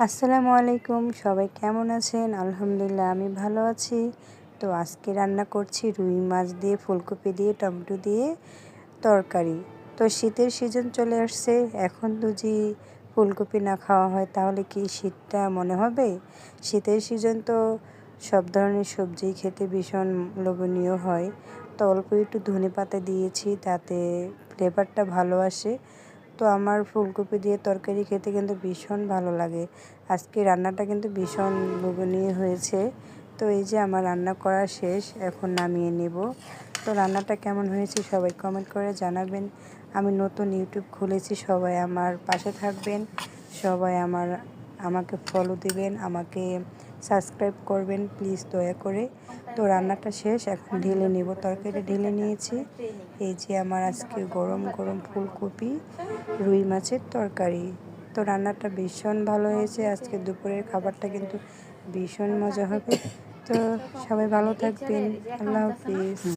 আসসালামু আলাইকুম, সবাই কেমন আছেন? আলহামদুলিল্লাহ আমি ভালো আছি। তো আজকে রান্না করছি রুই মাছ দিয়ে, ফুলকপি দিয়ে, টমেটো দিয়ে তরকারি। তো শীতের সিজন চলে আসছে, এখন যদি ফুলকপি না খাওয়া হয় তাহলে কি শীতটা মনে হবে? শীতের সিজন তো সব ধরনের সবজি খেতে ভীষণ লোভনীয় হয়। তো অল্প একটু ধনেপাতা দিয়েছি, তাতে ফ্লেভারটা ভালো আসে। তো আমার ফুলকপি দিয়ে তরকারি খেতে কিন্তু ভীষণ ভালো লাগে। আজকে রান্নাটা কিন্তু ভীষণ লোভনীয় হয়েছে। তো এই যে আমার রান্না করা শেষ, এখন নামিয়ে নেব। তো রান্নাটা কেমন হয়েছে সবাই কমেন্ট করে জানাবেন। আমি নতুন ইউটিউব খুলেছি, সবাই আমার পাশে থাকবেন, সবাই আমাকে ফলো দিবেন, আমাকে সাবস্ক্রাইব করবেন প্লিজ দয়া করে। তো রান্নাটা শেষ, এখন ঢেলে নেব, তরকারি ঢেলে নিয়েছি। এই যে আমার আজকে গরম গরম ফুলকপি রুই মাছের তরকারি। তো রান্নাটা ভীষণ ভালো হয়েছে, আজকে দুপুরের খাবারটা কিন্তু ভীষণ মজা হবে। তো সবাই ভালো থাকবেন, আল্লাহ হাফিজ।